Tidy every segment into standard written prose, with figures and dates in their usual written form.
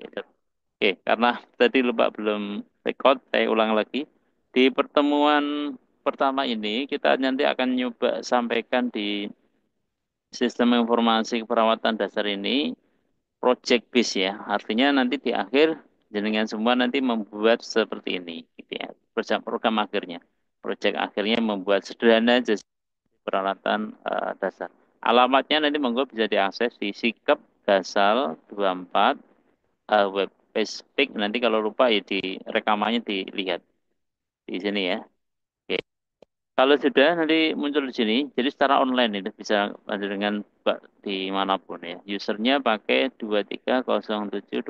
Gitu. Oke, karena tadi lupa belum record, saya ulang lagi. Di pertemuan pertama ini, kita nanti akan nyoba sampaikan di sistem informasi keperawatan dasar ini, project base ya. Artinya nanti di akhir, jenengan semua nanti membuat seperti ini. Gitu ya. Program akhirnya. Project akhirnya membuat sederhana aja peralatan dasar. Alamatnya nanti monggo bisa diakses di Sikep Dasal 24 web Facebook. Nanti kalau lupa ya di rekamannya dilihat di sini ya. Oke. Kalau sudah nanti muncul di sini, jadi secara online itu bisa ada dengan dimanapun ya. Usernya pakai 2307200.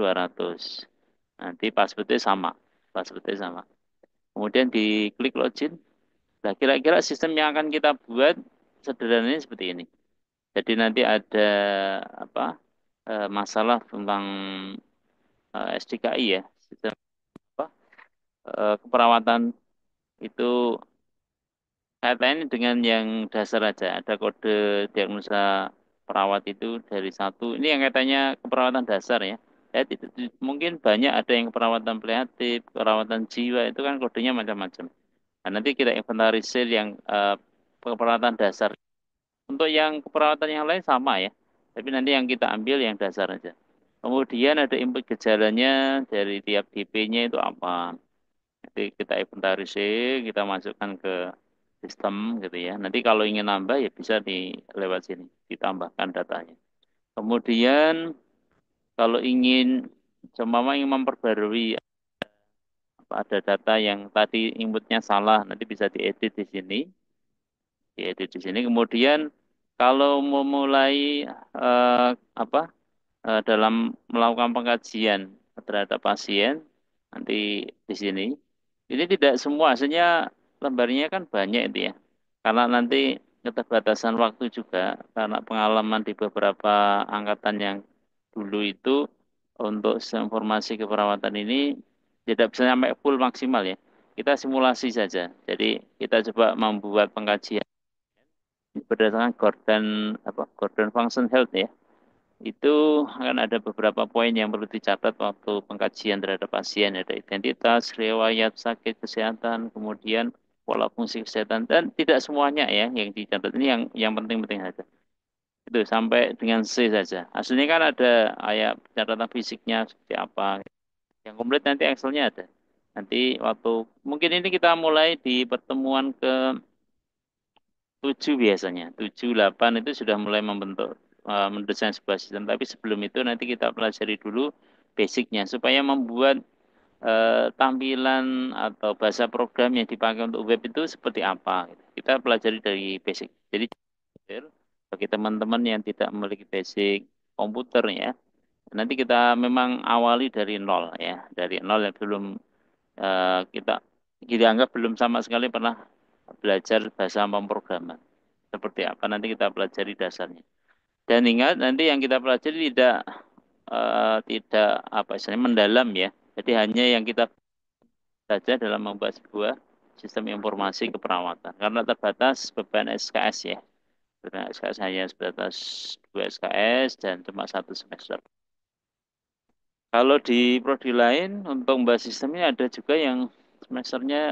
Nanti passwordnya sama, passwordnya sama. Kemudian diklik login. Nah, kira-kira sistem yang akan kita buat sederhananya seperti ini. Jadi nanti ada apa masalah tentang SDKI ya, sistem apa keperawatan itu kaitannya dengan yang dasar aja. Ada kode diagnosa perawat itu dari satu. Ini yang katanya keperawatan dasar ya. Ya, mungkin banyak ada yang keperawatan paliatif, keperawatan jiwa itu kan kodenya macam-macam. Nah, nanti kita inventarisir yang keperawatan dasar. Untuk yang keperawatan yang lain sama ya. Tapi nanti yang kita ambil yang dasar aja. Kemudian ada input gejalanya dari tiap DP-nya itu apa. Nanti kita inventarisir, kita masukkan ke sistem gitu ya. Nanti kalau ingin nambah ya bisa di lewat sini, ditambahkan datanya. Kemudian kalau ingin seumpama ingin memperbarui ada data yang tadi inputnya salah, nanti bisa diedit di sini, diedit di sini. Kemudian kalau memulai eh, apa dalam melakukan pengkajian terhadap pasien nanti di sini. Ini tidak semua, hasilnya lembarnya kan banyak itu ya. Karena nanti keterbatasan waktu juga, karena pengalaman di beberapa angkatan yang dulu itu untuk informasi keperawatan ini tidak bisa sampai full maksimal ya. Kita simulasi saja. Jadi kita coba membuat pengkajian berdasarkan Gordon Function Health ya. Itu akan ada beberapa poin yang perlu dicatat waktu pengkajian terhadap pasien. Ada identitas, riwayat sakit kesehatan, kemudian pola fungsi kesehatan, dan tidak semuanya ya yang dicatat. Ini yang penting-penting saja. Itu sampai dengan C saja. Aslinya kan ada kayak catatan fisiknya seperti apa. Yang komplit nanti Excelnya ada. Nanti waktu mungkin ini kita mulai di pertemuan ke 7 biasanya. 7 8 itu sudah mulai membentuk mendesain sebuah sistem. Tapi sebelum itu nanti kita pelajari dulu basicnya supaya membuat tampilan atau bahasa program yang dipakai untuk web itu seperti apa. Kita pelajari dari basic. Jadi bagi teman-teman yang tidak memiliki basic komputer ya, nanti kita memang awali dari nol ya, dari nol yang belum kita anggap belum sama sekali pernah belajar bahasa pemrograman. Seperti apa nanti kita pelajari dasarnya. Dan ingat nanti yang kita pelajari tidak apa istilahnya mendalam ya. Jadi hanya yang kita saja dalam membuat sebuah sistem informasi keperawatan. Karena terbatas beban SKS ya. Karena SKS hanya sebatas 2 SKS dan cuma 1 semester. Kalau di prodi lain untuk membahas sistemnya ada juga yang semesternya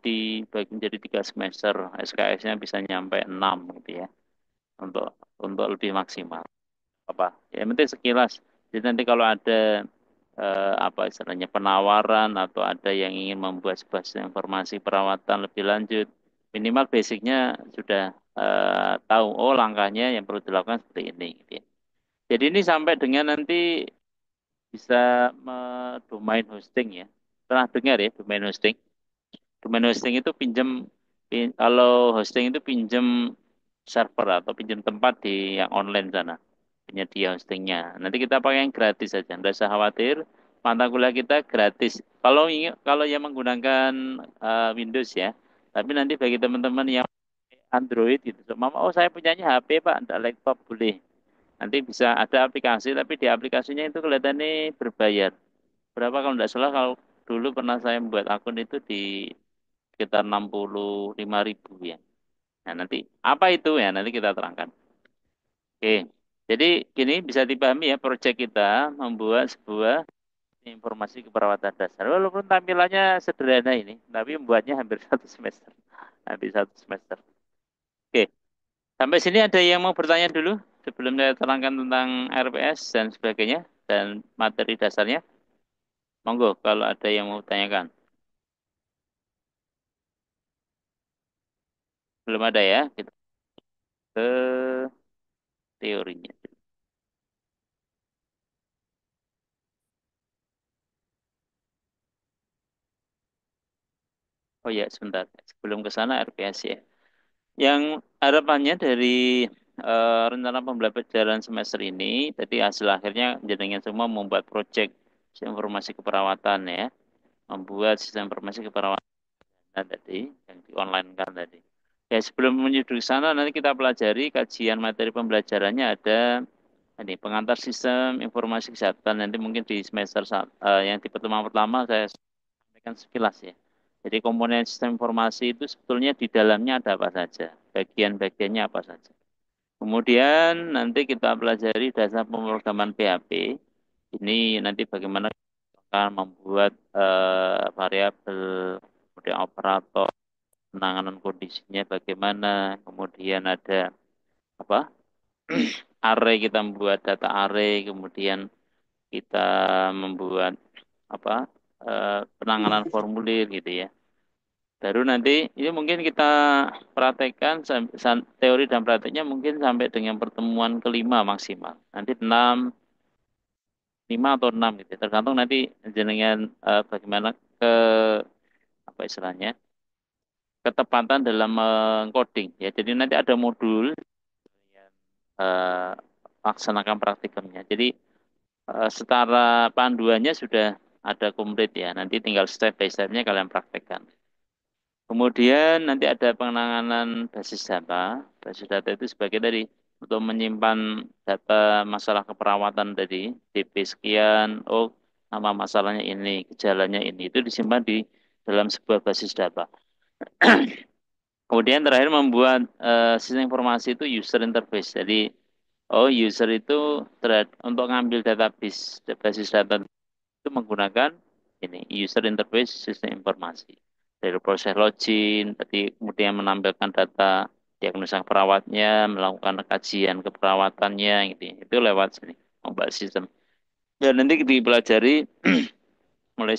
dibagi menjadi 3 semester. SKS-nya bisa nyampe 6 gitu ya. Untuk lebih maksimal. Apa? Ya, yang penting sekilas. Jadi nanti kalau ada apa istilahnya penawaran atau ada yang ingin membuat sebuah informasi perawatan lebih lanjut, minimal basicnya sudah tahu. Oh langkahnya yang perlu dilakukan seperti ini. Gitu ya. Jadi ini sampai dengan nanti bisa domain hosting ya. Pernah dengar ya domain hosting? Domain hosting itu kalau hosting itu pinjam server atau pinjam tempat di yang online sana, penyedia hostingnya. Nanti kita pakai yang gratis saja, nggak usah khawatir. Mata kuliah kita gratis. Kalau yang menggunakan Windows ya, tapi nanti bagi teman-teman yang Android gitu, Mama, oh saya punyanya HP Pak, enggak laptop boleh. Nanti bisa ada aplikasi, tapi di aplikasinya itu kelihatannya berbayar. Berapa kalau enggak salah, kalau dulu pernah saya membuat akun itu di sekitar 65.000 ya. Nah, nanti apa itu ya? Nanti kita terangkan. Oke. Jadi gini bisa dipahami ya proyek kita membuat sebuah informasi keperawatan dasar. Walaupun tampilannya sederhana ini, tapi membuatnya hampir satu semester. Hampir satu semester. Oke, sampai sini ada yang mau bertanya dulu sebelum saya terangkan tentang RPS dan sebagainya dan materi dasarnya. Monggo kalau ada yang mau tanyakan. Belum ada ya, kita ke teorinya. Oh ya, sebentar. Sebelum ke sana RPS ya. Yang harapannya dari rencana pembelajaran semester ini, tadi hasil akhirnya jenengan semua membuat proyek informasi keperawatan ya, membuat sistem informasi keperawatan tadi yang di online kan tadi. Ya sebelum menuju ke sana nanti kita pelajari kajian materi pembelajarannya ada ini pengantar sistem informasi kesehatan nanti mungkin di semester yang di pertemuan pertama saya sampaikan sekilas ya. Jadi komponen sistem informasi itu sebetulnya di dalamnya ada apa saja, bagian-bagiannya apa saja. Kemudian nanti kita pelajari dasar pemrograman PHP. Ini nanti bagaimana kita membuat variabel, kemudian operator, penanganan kondisinya bagaimana, kemudian ada apa? Array kita membuat data array, kemudian kita membuat apa? Penanganan formulir gitu ya. Baru nanti ini mungkin kita praktekkan teori dan prakteknya mungkin sampai dengan pertemuan kelima maksimal. Nanti enam, lima atau enam gitu. Tergantung nanti jenengan bagaimana ke apa istilahnya ketepatan dalam coding ya. Jadi nanti ada modul yang laksanakan praktikumnya. Jadi setara panduannya sudah ada komplit ya. Nanti tinggal step by stepnya kalian praktekkan. Kemudian nanti ada penanganan basis data. Basis data itu sebagai dari untuk menyimpan data masalah keperawatan tadi, DP sekian, oh nama masalahnya ini, gejalanya ini, itu disimpan di dalam sebuah basis data. Kemudian terakhir membuat sistem informasi itu user interface. Jadi, oh user itu untuk ngambil database, basis data itu menggunakan ini user interface sistem informasi dari proses login tadi kemudian menampilkan data diagnosa perawatnya melakukan kajian keperawatannya gitu itu lewat sini membuat sistem dan nanti dipelajari mulai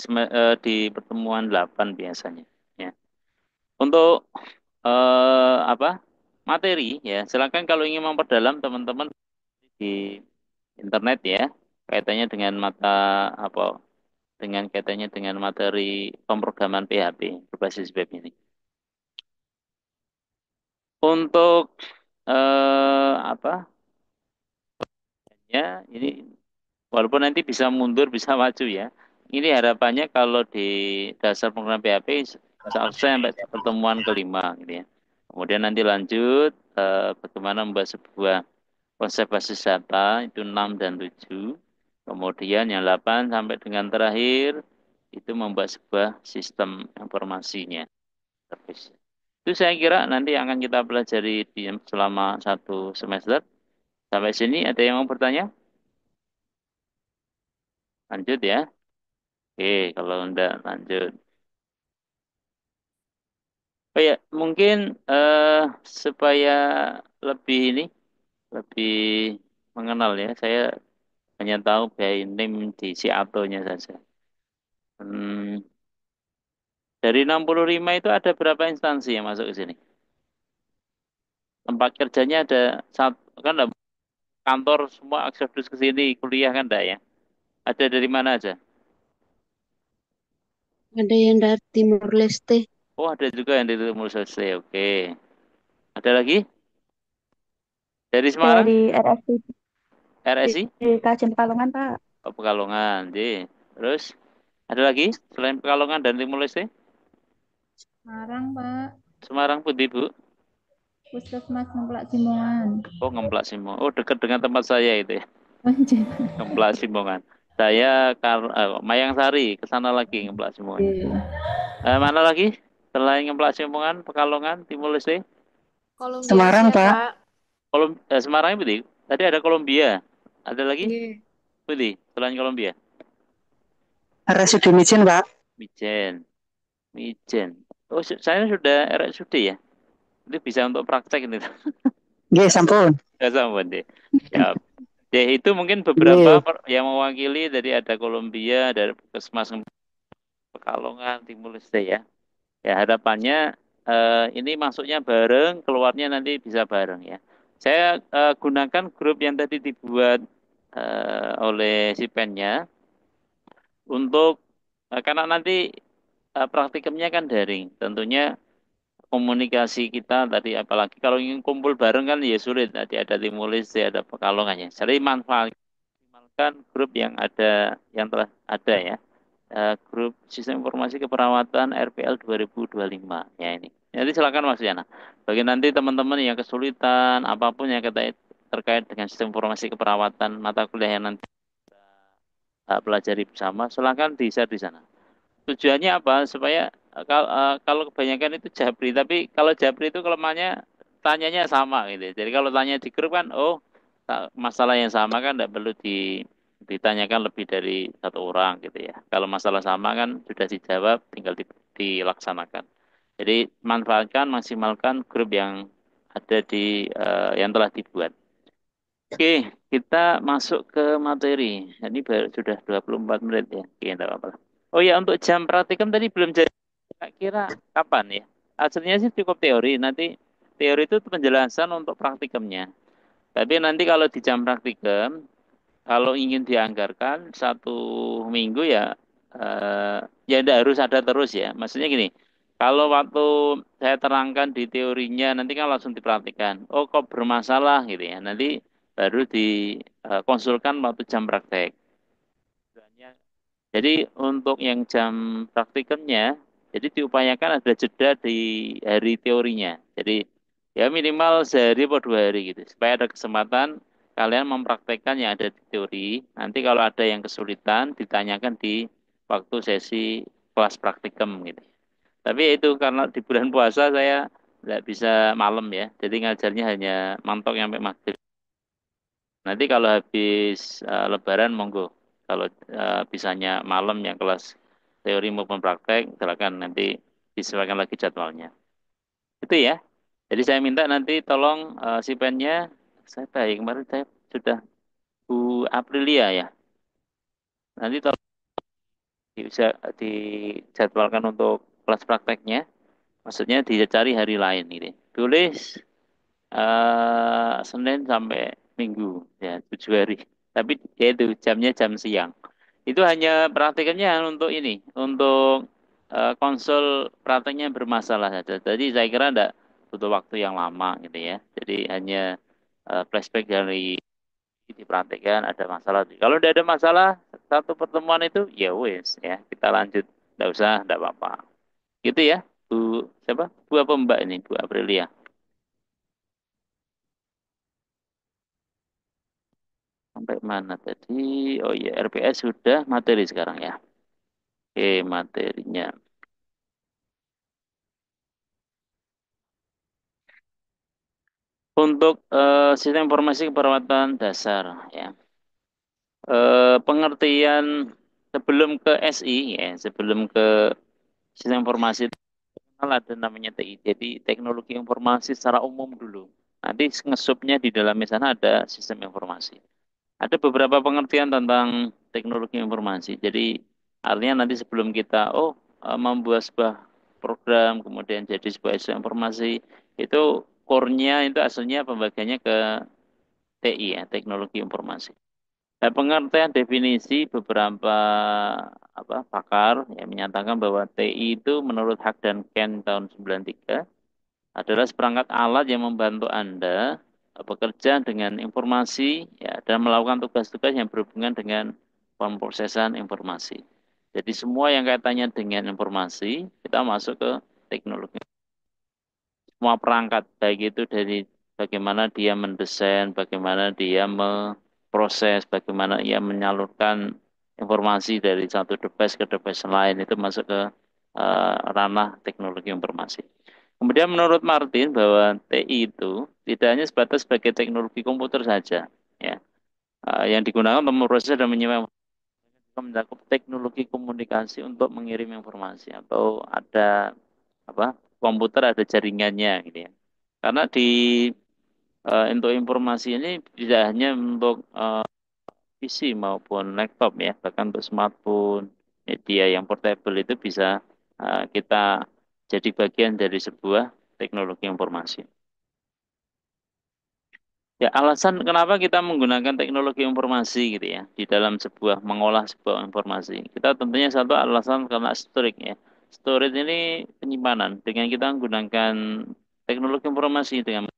di pertemuan 8 biasanya ya untuk apa materi ya silakan kalau ingin memperdalam teman-teman di internet ya kaitannya dengan mata apa dengan kaitannya dengan materi pemrograman PHP berbasis web ini. Untuk apa ya ini walaupun nanti bisa mundur bisa maju ya. Ini harapannya kalau di dasar pemrograman PHP selesai sampai pertemuan kelima gitu ya. Kemudian nanti lanjut bagaimana membuat sebuah konsep basis data itu 6 dan 7. Kemudian yang 8 sampai dengan terakhir itu membuat sebuah sistem informasinya. Service. Itu saya kira nanti akan kita pelajari selama satu semester. Sampai sini ada yang mau bertanya? Lanjut ya. Oke, kalau enggak lanjut. Oh ya, mungkin supaya lebih ini, lebih mengenal ya, saya hanya tahu by name di Ciato-nya saja. Hmm, dari 65 itu ada berapa instansi yang masuk ke sini? Tempat kerjanya ada satu, kan ada kantor semua akses ke sini, kuliah kan enggak ya? Ada dari mana aja? Ada yang dari Timur Leste, Oh, ada juga yang dari Timur Leste. Oke. Ada lagi? Dari Semarang? dari RSI RSI? di Kajen Palungan, Pak. Oh, Pekalongan. J. Terus, ada lagi? Selain Pekalongan dan Timur Leste? Semarang, Pak. Semarang Putih, Bu. Puskesmas Ngemplak Simongan. Oh, Ngemplak Simongan. Oh, dekat dengan tempat saya itu ya. Anjir. Ngemplak Simongan. Saya Mayang Sari. Ke sana lagi Ngemplak Simongannya. Iya. Mana lagi? Selain Ngemplak Simongan, Pekalongan, Timur Leste? Semarang, Kolombiasia, Pak. Pak. Semarang Putih. Tadi ada Kolombia. Ada lagi? Iya. Putih. Selain Kolombia. RSUD Mijen, Pak. Mijen, Mijen. Oh, saya sudah RSUD ya. Itu bisa untuk praktek ini. Nggih, sampun. Ya sama deh. Ya, ya itu mungkin beberapa Nggih. yang mewakili dari ada Kolombia, dari Puskesmas Pekalongan, Timur Leste ya. Ya harapannya ini masuknya bareng, keluarnya nanti bisa bareng ya. Saya gunakan grup yang tadi dibuat oleh si pennya untuk karena nanti praktikumnya kan daring. Tentunya komunikasi kita tadi apalagi kalau ingin kumpul bareng kan ya sulit. Tadi ada Timur Leste, ada Pekalongan ya. Jadi manfaatkan grup yang ada yang telah ada ya. Grup Sistem Informasi Keperawatan RPL 2025 ya ini. Jadi silakan Mas Yana. Bagi nanti teman-teman yang kesulitan apapun yang terkait dengan sistem informasi keperawatan mata kuliah yang nanti pelajari bersama, silakan di-share di sana. Tujuannya apa? Supaya kalau kebanyakan itu Japri, tapi kalau Japri itu kelemahannya tanyanya sama gitu. Jadi kalau tanya di grup kan, oh masalah yang sama kan tidak perlu ditanyakan lebih dari satu orang gitu ya. Kalau masalah sama kan sudah dijawab, tinggal dilaksanakan. Jadi manfaatkan, maksimalkan grup yang ada yang telah dibuat. Oke, kita masuk ke materi. Ini sudah 24 menit ya. Oke, tidak apa-apa. Oh ya, untuk jam praktikum tadi belum jadi. Kira kapan ya? Hasilnya sih cukup teori. Nanti teori itu penjelasan untuk praktikumnya. Tapi nanti kalau di jam praktikum, kalau ingin dianggarkan 1 minggu ya, ya tidak harus ada terus ya. Maksudnya gini, kalau waktu saya terangkan di teorinya, nanti kan langsung dipraktikkan. Oh, kok bermasalah gitu ya. Nanti baru dikonsulkan waktu jam praktek. Jadi untuk yang jam praktikumnya, jadi diupayakan ada jeda di hari teorinya. Jadi ya minimal sehari atau 2 hari gitu, supaya ada kesempatan kalian mempraktekkan yang ada di teori. Nanti kalau ada yang kesulitan, ditanyakan di waktu sesi kelas praktikum gitu. Tapi ya itu karena di bulan puasa saya nggak bisa malam ya, jadi ngajarnya hanya mantok sampai maghrib. Nanti kalau habis Lebaran monggo. Kalau bisanya malam yang kelas teori maupun praktek, silakan nanti disesuaikan lagi jadwalnya. Itu ya. Jadi saya minta nanti tolong si pennya, saya baik kemarin saya sudah Bu Aprilia ya. Nanti tolong bisa dijadwalkan untuk kelas prakteknya. Maksudnya dicari hari lain ini. Tulis Senin sampai Minggu ya 7 hari. Tapi ya itu jamnya jam siang. Itu hanya praktikannya untuk ini, untuk konsol prakteknya bermasalah saja. Jadi saya kira enggak butuh waktu yang lama gitu ya. Jadi hanya flashback dari dipraktekkan ada masalah. Kalau tidak ada masalah satu pertemuan itu ya wes ya kita lanjut. Enggak usah, enggak apa-apa. Gitu ya. Bu siapa? Bu apa Mbak ini? Bu Aprilia. Sampai mana tadi? Oh iya, RPS sudah materi sekarang ya. Oke, materinya. Untuk sistem informasi keperawatan dasar ya. Pengertian sebelum ke SI ya, sebelum ke sistem informasi ada namanya TI. Jadi teknologi informasi secara umum dulu. Nanti ngesubnya di dalamnya sana ada sistem informasi. Ada beberapa pengertian tentang teknologi informasi. Jadi artinya nanti sebelum kita membuat sebuah program kemudian jadi sebuah sistem informasi itu core-nya itu aslinya pembagiannya ke TI ya, teknologi informasi. Nah, pengertian definisi beberapa pakar yang menyatakan bahwa TI itu menurut Hak dan Ken tahun 93 adalah seperangkat alat yang membantu Anda bekerja dengan informasi ya, dan melakukan tugas-tugas yang berhubungan dengan pemrosesan informasi. Jadi semua yang kaitannya dengan informasi, kita masuk ke teknologi. Semua perangkat, baik itu dari bagaimana dia mendesain, bagaimana dia memproses, bagaimana ia menyalurkan informasi dari satu device ke device lain, itu masuk ke ranah teknologi informasi. Kemudian menurut Martin bahwa TI itu tidak hanya sebatas sebagai teknologi komputer saja, ya, yang digunakan untuk memproses dan menyimak mencakup teknologi komunikasi untuk mengirim informasi atau ada apa komputer ada jaringannya gitu ya. Karena untuk informasi ini tidak hanya untuk PC maupun laptop ya, bahkan untuk smartphone, media yang portable itu bisa kita jadi bagian dari sebuah teknologi informasi. Ya, alasan kenapa kita menggunakan teknologi informasi gitu ya di dalam sebuah mengolah sebuah informasi. Kita tentunya satu alasan karena storage ya. Storage ini penyimpanan. Dengan kita menggunakan teknologi informasi dengan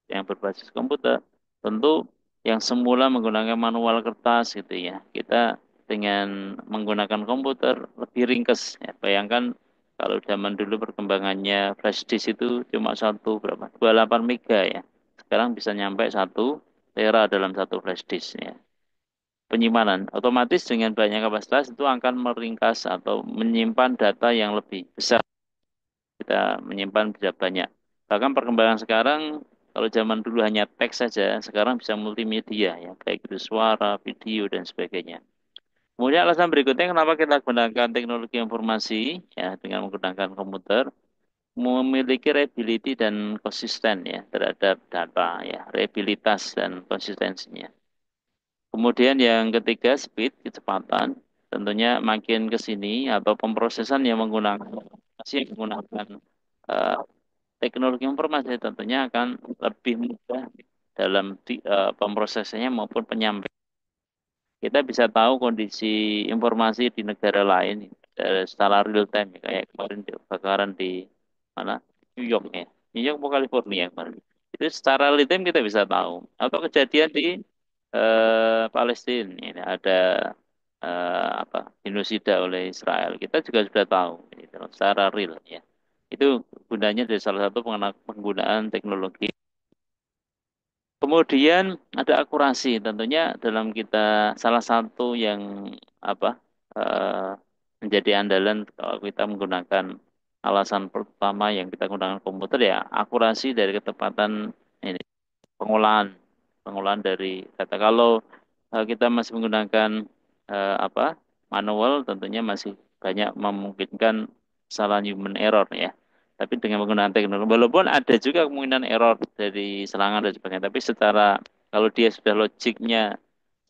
yang berbasis komputer, tentu yang semula menggunakan manual kertas gitu ya. Kita dengan menggunakan komputer lebih ringkes ya. Bayangkan kalau zaman dulu perkembangannya flash disk itu cuma satu berapa? 28 mega ya. Sekarang bisa nyampe 1 tera dalam satu flash disk ya. Penyimpanan otomatis dengan banyak kapasitas itu akan meringkas atau menyimpan data yang lebih besar. Kita menyimpan bisa banyak. Bahkan perkembangan sekarang, kalau zaman dulu hanya teks saja, sekarang bisa multimedia ya, baik itu suara, video dan sebagainya. Kemudian alasan berikutnya kenapa kita gunakan teknologi informasi ya dengan menggunakan komputer memiliki reliability dan konsisten ya terhadap data ya, reliabilitas dan konsistensinya. Kemudian yang ketiga speed, kecepatan. Tentunya makin ke sini atau pemrosesan yang menggunakan masih menggunakan eh, teknologi informasi tentunya akan lebih mudah dalam pemrosesannya maupun penyampaian. Kita bisa tahu kondisi informasi di negara lain secara real time ya. Kayak kemarin kebakaran di mana New York ya, New York atau California kemarin. Itu secara real time kita bisa tahu. Atau kejadian di Palestina ini ada apa genosida oleh Israel. Kita juga sudah tahu gitu, secara real ya. Itu gunanya dari salah satu penggunaan teknologi. Kemudian ada akurasi, tentunya dalam kita salah satu yang apa eh, menjadi andalan kalau kita menggunakan alasan pertama yang kita gunakan komputer ya akurasi dari ketepatan ini pengolahan pengolahan dari data. Kalau kita masih menggunakan apa manual, tentunya masih banyak memungkinkan kesalahan human error ya. Tapi dengan menggunakan teknologi, walaupun ada juga kemungkinan error dari serangan dan sebagainya, tapi secara kalau dia sudah logiknya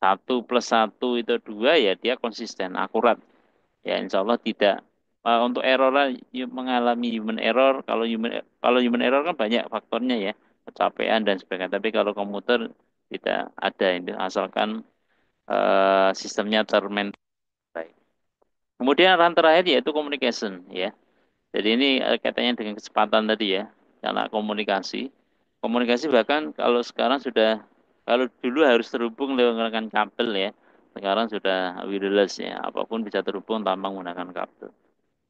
1 + 1 itu 2 ya dia konsisten, akurat. Ya insya Allah tidak. Untuk error lah, mengalami human error, kalau human error kan banyak faktornya ya, kecapean dan sebagainya. Tapi kalau komputer tidak ada itu, asalkan sistemnya termaintain baik. Kemudian arahan terakhir yaitu communication ya. Jadi ini kaitannya dengan kecepatan tadi ya, karena komunikasi. Komunikasi bahkan kalau sekarang sudah, kalau dulu harus terhubung dengan kabel ya, sekarang sudah wireless ya, apapun bisa terhubung tanpa menggunakan kabel.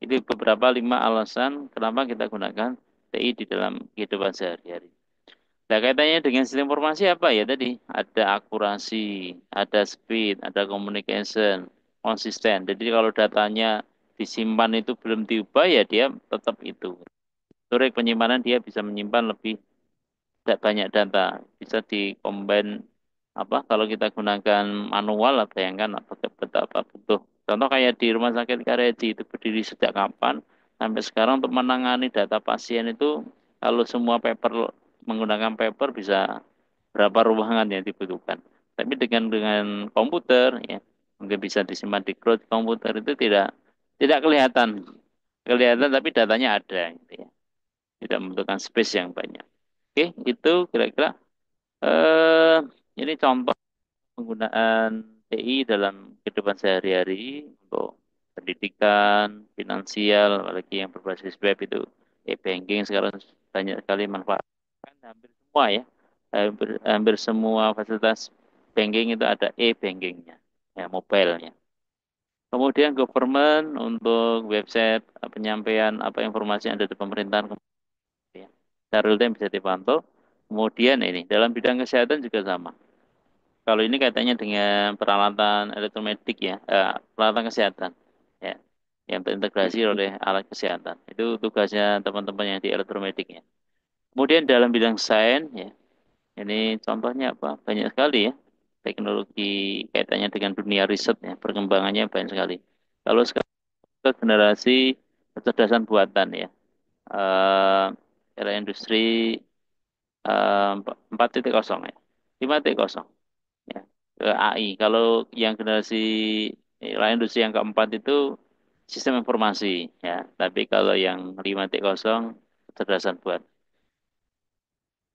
Ini beberapa 5 alasan kenapa kita gunakan TI di dalam kehidupan sehari-hari. Nah, kaitannya dengan sistem informasi apa ya tadi? Ada akurasi, ada speed, ada communication, konsisten. Jadi kalau datanya disimpan itu belum diubah ya dia tetap itu. Storage penyimpanan dia bisa menyimpan lebih tidak banyak data. Bisa di-combine apa kalau kita gunakan manual lah bayangkan betapa butuh. Contoh kayak di Rumah Sakit Kareji itu berdiri sejak kapan sampai sekarang untuk menangani data pasien itu kalau semua paper menggunakan paper bisa berapa ruangan yang dibutuhkan. Tapi dengan komputer ya mungkin bisa disimpan di cloud komputer itu tidak tidak kelihatan kelihatan tapi datanya ada gitu ya. Tidak membutuhkan space yang banyak. Oke, itu kira-kira eh ini contoh penggunaan TI dalam kehidupan sehari-hari untuk pendidikan, finansial, apalagi yang berbasis web itu e-banking sekarang banyak sekali manfaat. Kan hampir semua ya, hampir semua fasilitas banking itu ada e-bankingnya, ya mobilenya. Kemudian government untuk website penyampaian apa informasi yang ada di pemerintahan ya. Secara real time bisa dipantau. Kemudian ini dalam bidang kesehatan juga sama. Kalau ini kaitannya dengan peralatan elektromedik ya, peralatan kesehatan ya, yang terintegrasi oleh alat kesehatan. Itu tugasnya teman-teman yang di elektromedik ya. Kemudian dalam bidang sains ya, ini contohnya apa? Banyak sekali ya. teknologi kaitannya dengan dunia riset ya, perkembangannya banyak sekali. Kalau sekarang ke generasi kecerdasan buatan ya, era industri 4.0 ya, 5.0 ya, ke AI. Kalau yang generasi era industri yang keempat itu sistem informasi ya, tapi kalau yang 5.0 kecerdasan buatan.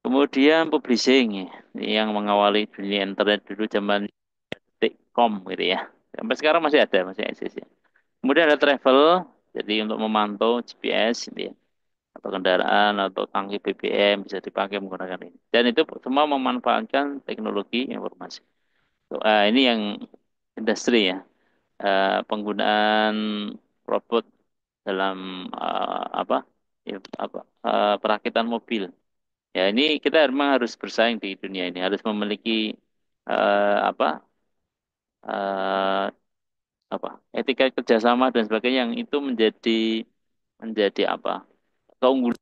Kemudian publishing ya, yang mengawali dunia internet dulu zaman com gitu ya. Sampai sekarang masih ada, masih eksis ya. Kemudian ada travel, jadi untuk memantau GPS gitu ya, atau kendaraan atau tangki BBM bisa dipakai menggunakan ini. Dan itu semua memanfaatkan teknologi informasi. Ini yang industri ya. Penggunaan robot dalam perakitan mobil. Ya ini kita memang harus bersaing di dunia ini, harus memiliki eh, apa eh, etika kerjasama dan sebagainya yang itu menjadi menjadi keunggulan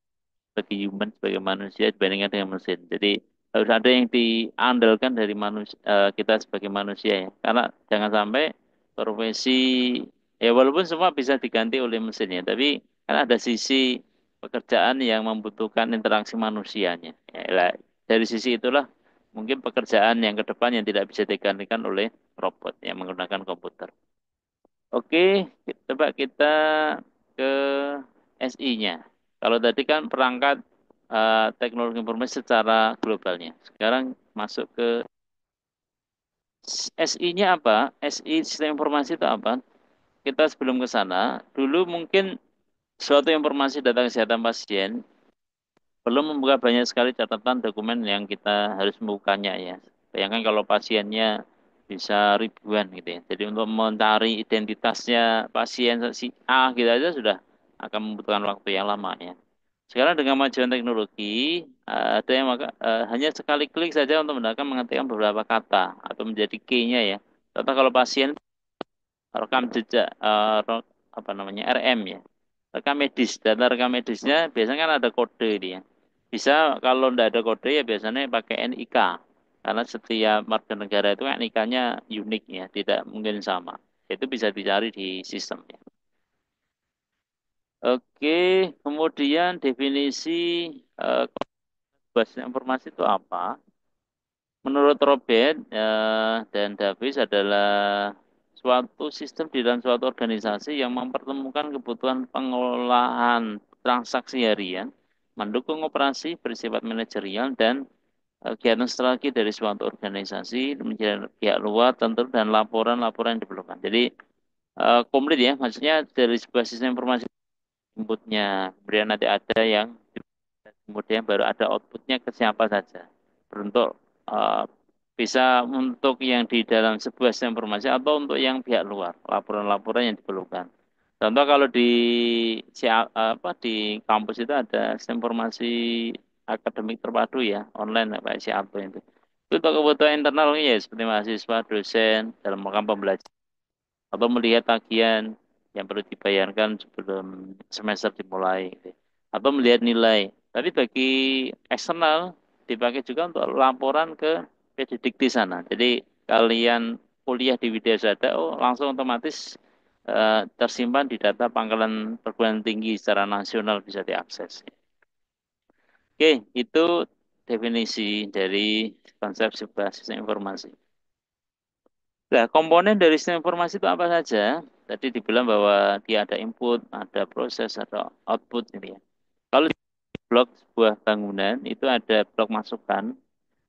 bagi human sebagai manusia dibandingkan dengan mesin. Jadi harus ada yang diandalkan dari manusia, kita sebagai manusia ya. Karena jangan sampai profesi ya walaupun semua bisa diganti oleh mesin ya, tapi kan ada sisi pekerjaan yang membutuhkan interaksi manusianya. Ya, dari sisi itulah mungkin pekerjaan yang ke depan yang tidak bisa digantikan oleh robot yang menggunakan komputer. Oke, coba kita ke SI-nya. Kalau tadi kan perangkat teknologi informasi secara globalnya. Sekarang masuk ke SI-nya apa? SI sistem informasi itu apa? Kita sebelum ke sana, dulu mungkin suatu informasi data kesehatan pasien belum membuka banyak sekali catatan dokumen yang kita harus membukanya ya. Bayangkan kalau pasiennya bisa ribuan gitu ya. Jadi untuk mencari identitasnya pasien si A gitu aja sudah akan membutuhkan waktu yang lama ya. Sekarang dengan kemajuan teknologi, ada yang hanya sekali klik saja untuk mengetikkan beberapa kata atau menjadi key-nya ya. Contoh kalau pasien rekam jejak RM ya, rekam medis, data rekam medisnya biasanya kan ada kode dia. Bisa kalau tidak ada kode ya biasanya pakai NIK karena setiap warga negara itu kan NIK-nya unik ya, tidak mungkin sama. Itu bisa dicari di sistem ya. Oke, kemudian definisi eh, basis informasi itu apa? Menurut Robert dan Davis adalah suatu sistem di dalam suatu organisasi yang mempertemukan kebutuhan pengolahan transaksi harian, mendukung operasi bersifat manajerial dan kegiatan strategi dari suatu organisasi, menjadi pihak luar tentu dan laporan-laporan yang diperlukan. Jadi komplit ya, maksudnya dari sebuah sistem informasi inputnya, kemudian nanti ada yang kemudian baru ada outputnya ke siapa saja. Beruntuk eh, bisa untuk yang di dalam sebuah sistem informasi atau untuk yang pihak luar, laporan-laporan yang diperlukan. Contoh kalau di kampus itu ada sistem informasi akademik terpadu ya, online kayak siapa itu. Itu untuk kebutuhan internal ya seperti mahasiswa, dosen dalam program pembelajaran atau melihat tagihan yang perlu dibayarkan sebelum semester dimulai gitu. Atau melihat nilai. Tapi bagi eksternal dipakai juga untuk laporan ke PDDIK di sana. Jadi kalian kuliah di Widya Sada, oh langsung otomatis tersimpan di data pangkalan perguruan tinggi secara nasional bisa diakses. Oke, itu definisi dari konsep sebuah sistem informasi. Nah, komponen dari sistem informasi itu apa saja? Tadi dibilang bahwa dia ada input, ada proses, ada output ini ya. Kalau di blok sebuah bangunan itu ada blok masukan,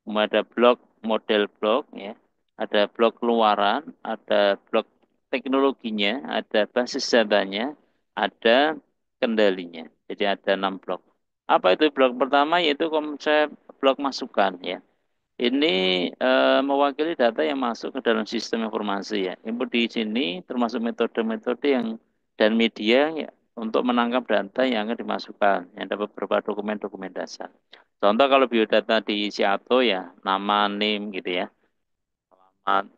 kemudian ada blok model blok ya, ada blok luaran, ada blok teknologinya, ada basis datanya, ada kendalinya. Jadi ada 6 blok. Apa itu blok pertama? Yaitu konsep blok masukan ya. Ini mewakili data yang masuk ke dalam sistem informasi ya. Input di sini termasuk metode-metode yang dan media ya, untuk menangkap data yang akan dimasukkan. Yang ada beberapa dokumen-dokumen dasar. Contoh kalau biodata di Siato ya, nama, name gitu ya. Alamat.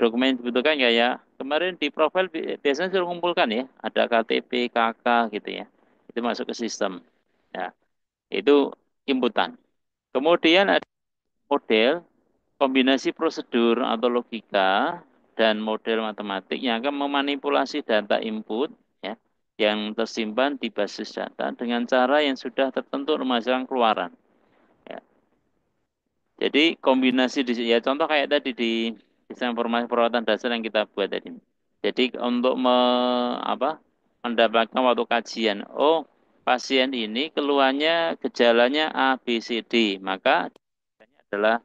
Dokumen yang dibutuhkan ya. Kemarin di profil biasanya sudah mengumpulkan ya. Ada KTP, KK gitu ya. Itu masuk ke sistem. Ya, itu inputan. Kemudian ada model. kombinasi prosedur atau logika dan model matematik yang akan memanipulasi data input ya, yang tersimpan di basis data dengan cara yang sudah tertentu menghasilkan keluaran. Ya. Jadi kombinasi ya contoh kayak tadi di sistem informasi perawatan dasar yang kita buat tadi. Jadi untuk mendapatkan waktu kajian, oh pasien ini keluhannya gejalanya A, B, C, D, maka adalah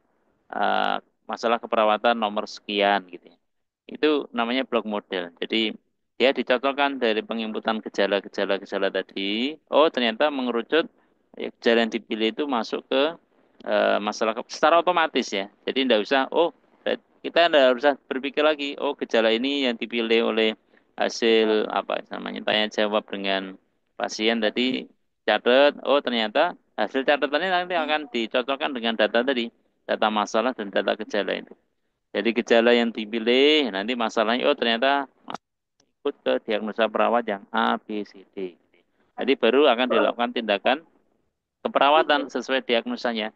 eh, masalah keperawatan nomor sekian gitu ya. Itu namanya blok model. Jadi dia dicocokkan dari penginputan gejala-gejala tadi. Oh ternyata mengerucut gejala yang dipilih itu masuk ke masalah secara otomatis ya. Jadi tidak usah, oh kita tidak usah berpikir lagi, oh gejala ini yang dipilih oleh hasil apa namanya tanya jawab dengan pasien tadi catat, oh ternyata hasil catatannya nanti akan dicocokkan dengan data tadi, data masalah dan data gejala itu. Jadi gejala yang dipilih nanti masalahnya, oh ternyata ikut ke diagnosa perawat yang A, B, C, D. Jadi baru akan dilakukan tindakan keperawatan sesuai diagnosanya.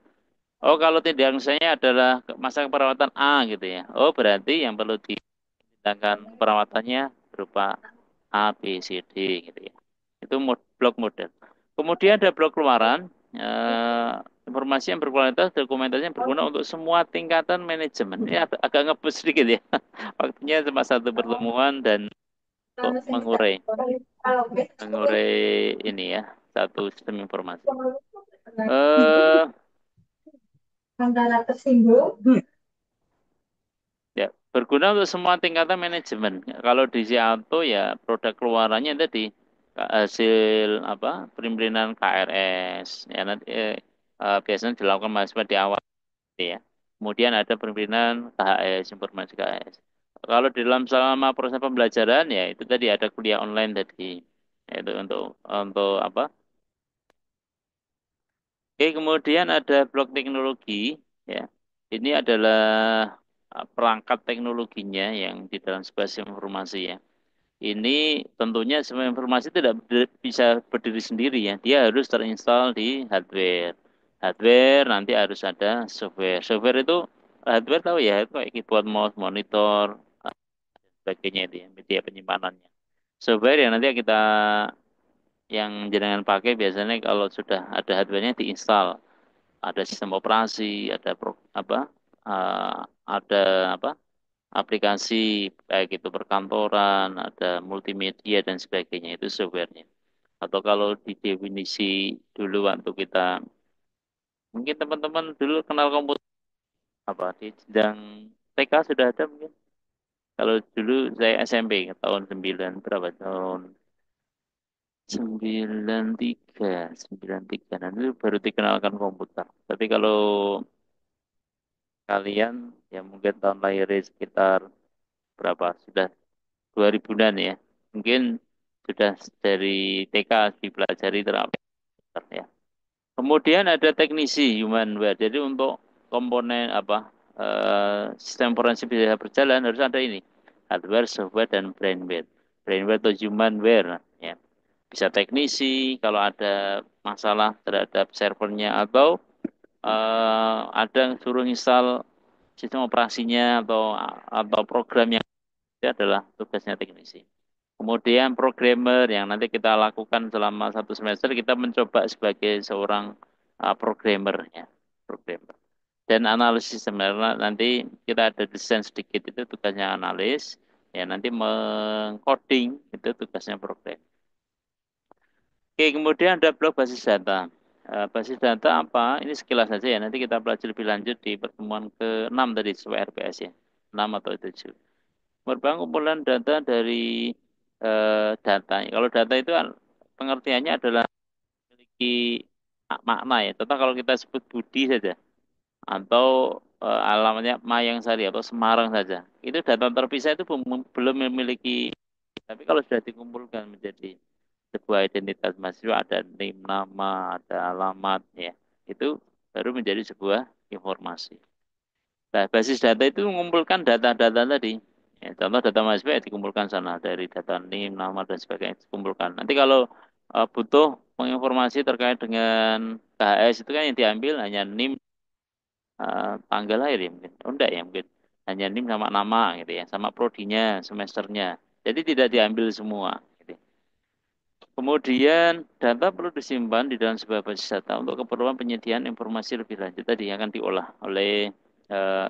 Oh, kalau diagnosanya adalah masa keperawatan A gitu ya. Oh, berarti yang perlu ditindakan perawatannya berupa A, B, C, D gitu ya. Itu blok model. Kemudian ada blok keluaran, informasi yang berkualitas, dokumentasi yang berguna untuk semua tingkatan manajemen. Ini agak ngebut sedikit ya. Waktunya cuma satu pertemuan dan untuk mengurai ini ya, satu sistem informasi. Eh, Antara tersinggung. Ya, berguna untuk semua tingkatan manajemen. Kalau di Sialto ya produk keluarannya tadi hasil perimpinan KRS ya nanti biasanya dilakukan mahasiswa di awal gitu ya. Kemudian ada perimpinan KHS, informasi KHS. Kalau di dalam selama proses pembelajaran ya itu tadi ada kuliah online tadi. Itu untuk apa? Oke, kemudian ada blok teknologi ya. Ini adalah perangkat teknologinya yang di dalam sebuah sistem informasi ya. Ini tentunya semua informasi tidak bisa berdiri sendiri ya. Dia harus terinstall di hardware. Hardware nanti harus ada software. Software itu hardware tahu ya, itu kayak keyboard, mouse, monitor, sebagainya itu ya, media penyimpanannya. Software yang nanti kita yang jenengan pakai biasanya kalau sudah ada hardware-nya diinstal, ada sistem operasi, ada uh, ada apa aplikasi baik itu perkantoran, ada multimedia dan sebagainya itu softwarenya. Atau kalau di definisi dulu waktu kita mungkin teman-teman dulu kenal komputer di sedang TK sudah ada mungkin. Kalau dulu saya SMP tahun 9 berapa tahun 93 nanti baru dikenalkan komputer. Tapi kalau kalian ya mungkin tahun lahirnya sekitar berapa sudah 2000-an ya. Mungkin sudah dari TK dipelajari terapi ya. Kemudian ada teknisi humanware. Jadi untuk komponen sistem forensik bisa berjalan harus ada ini hardware, software dan brainware. Brainware atau humanware ya. Bisa teknisi kalau ada masalah terhadap servernya atau ada yang suruh install sistem operasinya atau program yang itu adalah tugasnya teknisi. Kemudian programmer yang nanti kita lakukan selama satu semester kita mencoba sebagai seorang programmer ya, programmer. Dan analisis sebenarnya nanti kita ada desain sedikit itu tugasnya analis, ya nanti mengcoding itu tugasnya program. Oke, kemudian ada blok basis data. Basis data apa? Ini sekilas saja ya. Nanti kita pelajari lebih lanjut di pertemuan ke-6 tadi sesuai RPS ya. 6 atau 7. Merupakan kumpulan data dari data. Kalau data itu pengertiannya adalah memiliki makna ya. Contoh kalau kita sebut Budi saja atau alamatnya Mayang Sari atau Semarang saja. Itu data terpisah itu belum memiliki. Tapi kalau sudah dikumpulkan menjadi sebuah identitas mahasiswa ada NIM nama, ada alamat ya. Itu baru menjadi sebuah informasi. Nah, basis data itu mengumpulkan data-data tadi. Ya, contoh data mahasiswa ya dikumpulkan sana dari data NIM, nama dan sebagainya dikumpulkan. Nanti kalau butuh menginformasi terkait dengan KHS itu kan yang diambil hanya NIM tanggal lahir ya mungkin. Oh enggak ya mungkin. Hanya NIM sama nama gitu ya, sama prodinya, semesternya. Jadi tidak diambil semua. Gitu. Kemudian data perlu disimpan di dalam sebuah basis data untuk keperluan penyediaan informasi lebih lanjut tadi akan diolah oleh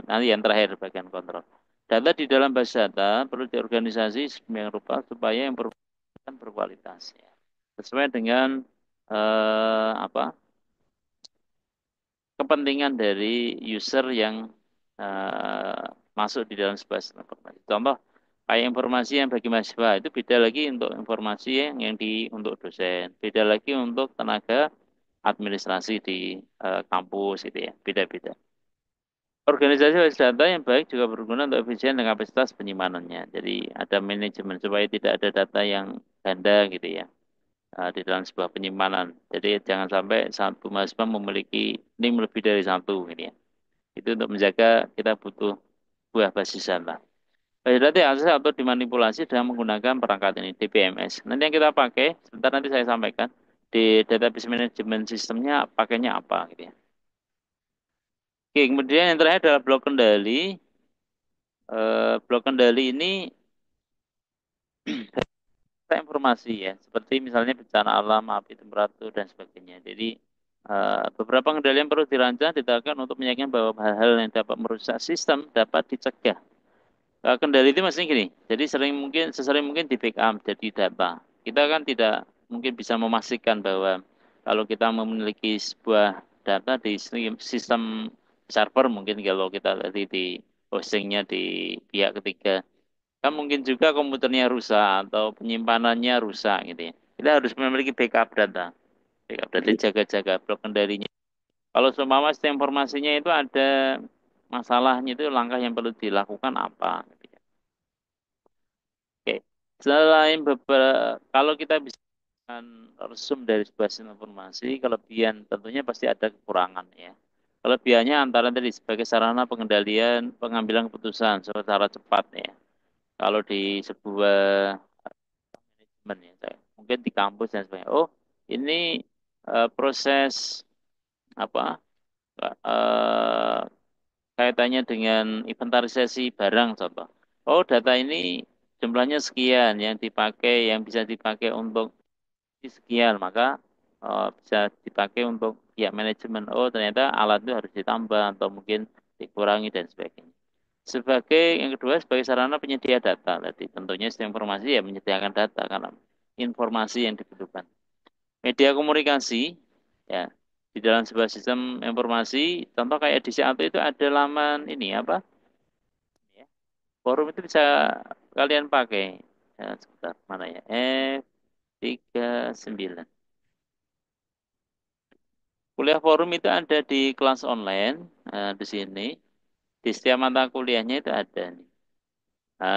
nanti yang terakhir bagian kontrol. Data di dalam basis data perlu diorganisasi sedemikian rupa supaya informasi berkualitas ya. Sesuai dengan apa kepentingan dari user yang eh, masuk di dalam sebuah sistem informasi. Contoh, kayak informasi yang bagi mahasiswa itu beda lagi untuk informasi yang untuk dosen, beda lagi untuk tenaga administrasi di kampus gitu ya, beda-beda. Organisasi basis data yang baik juga berguna untuk efisien dan kapasitas penyimpanannya. Jadi ada manajemen supaya tidak ada data yang ganda gitu ya di dalam sebuah penyimpanan. Jadi jangan sampai satu mahasiswa memiliki NIM lebih dari satu ini ya. Itu untuk menjaga kita butuh buah basis data. Basis data akses atau dimanipulasi dengan menggunakan perangkat ini DBMS. Nanti yang kita pakai, sebentar nanti saya sampaikan di database management sistemnya pakainya apa gitu ya. Oke, kemudian yang terakhir adalah blok kendali. Blok kendali ini informasi ya, seperti misalnya bencana alam, api, temperatur, dan sebagainya. Jadi, beberapa kendalian perlu dirancang, ditegakkan untuk meyakinkan bahwa hal-hal yang dapat merusak sistem dapat dicegah. Kendali itu maksudnya gini, jadi sesering mungkin di backup jadi data. Kita kan tidak mungkin bisa memastikan bahwa kalau kita memiliki sebuah data di sistem server, mungkin kalau kita tadi di hostingnya di pihak ketiga, kan mungkin juga komputernya rusak atau penyimpanannya rusak gitu ya. Kita harus memiliki backup data. Backup data jaga-jaga blok kendalinya. Kalau seumpama sistem informasinya itu ada masalahnya itu langkah yang perlu dilakukan apa gitu ya. Oke. Selain beberapa kalau kita bisa resum dari sebuah sistem informasi, kelebihan tentunya pasti ada kekurangan ya. Kelebihannya antara tadi sebagai sarana pengendalian pengambilan keputusan secara cepat ya. Kalau di sebuah manajemen ya, mungkin di kampus dan sebagainya. Oh, ini proses apa kaitannya dengan inventarisasi barang contoh. Oh, data ini jumlahnya sekian yang dipakai yang bisa dipakai untuk sekian, maka bisa dipakai untuk pihak manajemen. Oh, ternyata alat itu harus ditambah atau mungkin dikurangi dan sebagainya. Sebagai yang kedua sebagai sarana penyedia data tadi tentunya sistem informasi ya menyediakan data karena informasi yang dibutuhkan. Media komunikasi ya di dalam sebuah sistem informasi contoh kayak di C1 itu ada laman ini apa ya, forum itu bisa kalian pakai ya, sebentar mana ya F39 kuliah forum itu ada di kelas online di sini di setiap mata kuliahnya itu ada nih.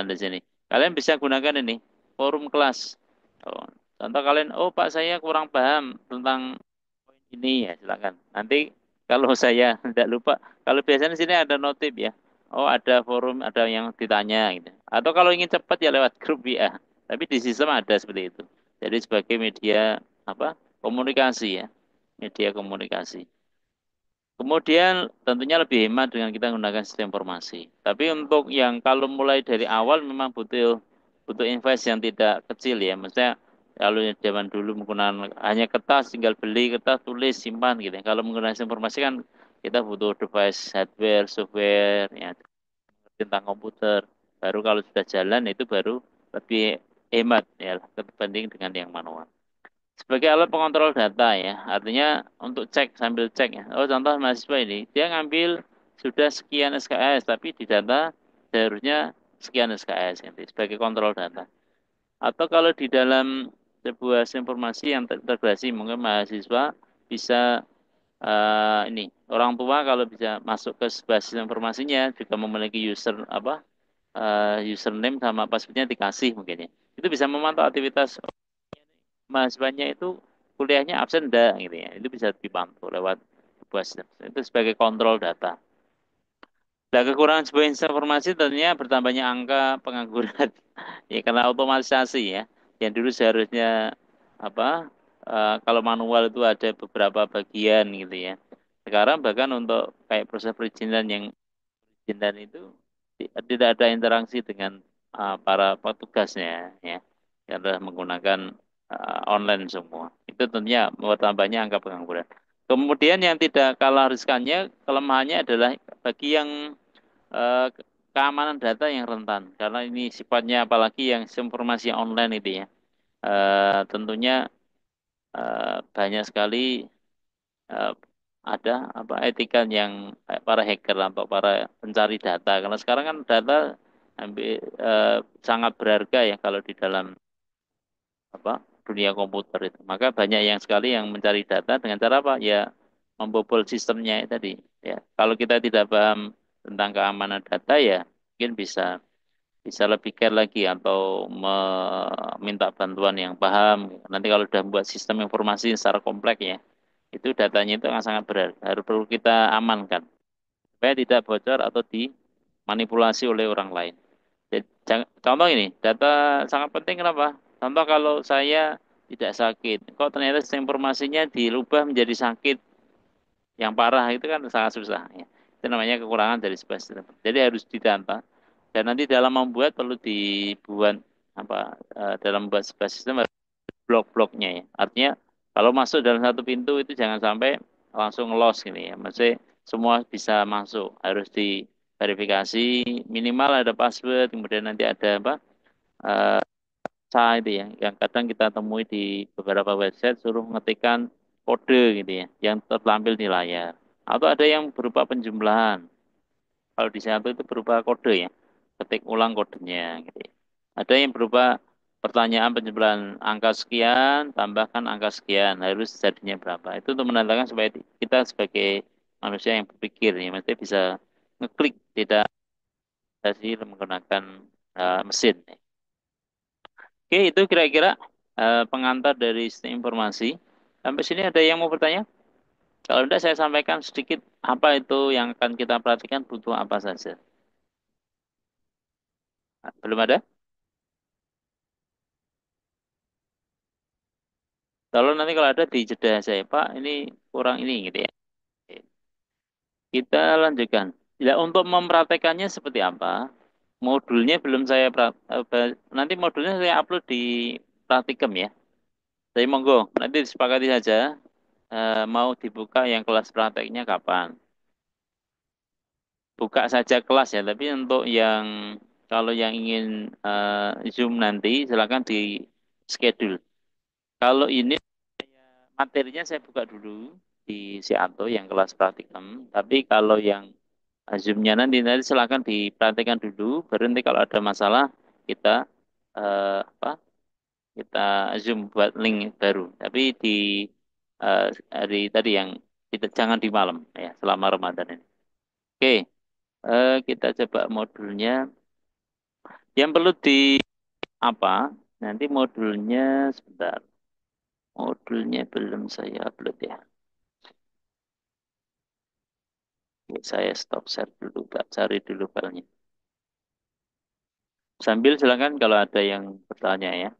Di sini. Kalian bisa gunakan ini, forum kelas. Oh, contoh kalian, oh Pak saya kurang paham tentang poin ini ya, silakan. Nanti kalau saya tidak lupa, kalau biasanya di sini ada notif ya. Oh ada forum, ada yang ditanya gitu. Atau kalau ingin cepat ya lewat grup WA. Tapi di sistem ada seperti itu. Jadi sebagai media apa komunikasi ya, media komunikasi. Kemudian tentunya lebih hemat dengan kita menggunakan sistem informasi. Tapi untuk yang kalau mulai dari awal memang butuh butuh invest yang tidak kecil ya. Maksudnya kalau zaman dulu menggunakan hanya kertas, tinggal beli kertas, tulis, simpan gitu ya. Kalau menggunakan sistem informasi kan kita butuh device, hardware, software, ya tentang komputer. Baru kalau sudah jalan itu baru lebih hemat ya dibanding dengan yang manual. Sebagai alat pengontrol data ya, artinya untuk cek sambil cek ya. Oh contoh mahasiswa ini, dia ngambil sudah sekian SKS, tapi di data seharusnya sekian SKS gitu, sebagai kontrol data. Atau kalau di dalam sebuah informasi yang terintegrasi, mungkin mahasiswa bisa ini orang tua kalau bisa masuk ke sebuah sistem informasinya juga memiliki username sama passwordnya dikasih mungkin ya. Itu bisa memantau aktivitas mahasiswanya itu kuliahnya absen enggak gitu ya. Itu bisa dipantau lewat sebuah sistem. Itu sebagai kontrol data. Nah, kekurangan sebuah informasi tentunya bertambahnya angka pengangguran ya karena otomatisasi ya. Yang dulu seharusnya apa kalau manual itu ada beberapa bagian gitu ya. Sekarang bahkan untuk kayak proses perizinan yang perizinan itu tidak ada interaksi dengan para petugasnya ya. Yang adalah menggunakan online semua. Itu tentunya bertambahnya angka pengangguran. Kemudian yang tidak kalah riskannya, kelemahannya adalah bagi yang keamanan data yang rentan. Karena ini sifatnya apalagi yang informasi online itu ya. Tentunya banyak sekali eh, ada apa etika yang para hacker atau para pencari data. Karena sekarang kan data sangat berharga ya kalau di dalam apa dunia komputer itu. Maka banyak yang sekali yang mencari data dengan cara apa? Ya membobol sistemnya itu tadi. Ya, kalau kita tidak paham tentang keamanan data ya mungkin bisa bisa lebih care lagi atau meminta bantuan yang paham. Nanti kalau sudah membuat sistem informasi secara kompleks ya, itu datanya itu akan sangat berharga. Harus perlu kita amankan supaya tidak bocor atau dimanipulasi oleh orang lain. Jadi, contoh ini, data sangat penting kenapa? Contoh kalau saya tidak sakit, kok ternyata sistem informasinya dirubah menjadi sakit yang parah itu kan sangat susah. Ya. Itu namanya kekurangan dari sebuah sistem. Jadi harus didata dan nanti dalam membuat perlu dibuat apa dalam membuat sebuah sistem harus blok-bloknya ya. Artinya kalau masuk dalam satu pintu itu jangan sampai langsung loss gitu ya. Maksudnya semua bisa masuk, harus diverifikasi, minimal ada password, kemudian nanti ada apa? eh, itu ya, yang kadang kita temui di beberapa website suruh mengetikkan kode gitu ya, yang tertampil di layar. Atau ada yang berupa penjumlahan. Kalau di satu itu berupa kode ya, ketik ulang kodenya gitu ya. Ada yang berupa pertanyaan penjumlahan angka sekian, tambahkan angka sekian, harus jadinya berapa. Itu untuk menandakan supaya kita sebagai manusia yang berpikir ya, mesti bisa ngeklik, tidak sih menggunakan mesin. Oke, itu kira-kira pengantar dari sistem informasi. Sampai sini ada yang mau bertanya? Kalau tidak, saya sampaikan sedikit apa itu yang akan kita perhatikan butuh apa saja. Belum ada? Kalau nanti kalau ada di jeda saya, Pak, ini kurang ini gitu ya. Oke, kita lanjutkan. Ya, untuk mempraktekannya seperti apa? Modulnya belum saya nanti modulnya saya upload di Praktikum ya. Jadi monggo, nanti disepakati saja mau dibuka yang kelas prakteknya kapan. Buka saja kelas ya, tapi untuk yang kalau yang ingin Zoom nanti silakan di schedule. Kalau ini materinya saya buka dulu di si Anto yang kelas praktikum, tapi kalau yang Zoom-nya nanti silakan dipraktikkan dulu, baru nanti kalau ada masalah kita apa kita Zoom buat link baru. Tapi di hari tadi yang kita jangan di malam ya selama Ramadan ini. Oke, kita coba modulnya. Yang perlu di apa? Nanti modulnya sebentar. Modulnya belum saya upload ya. Oke, saya stop share dulu, Pak. Cari dulu filenya. Sambil silakan kalau ada yang bertanya ya.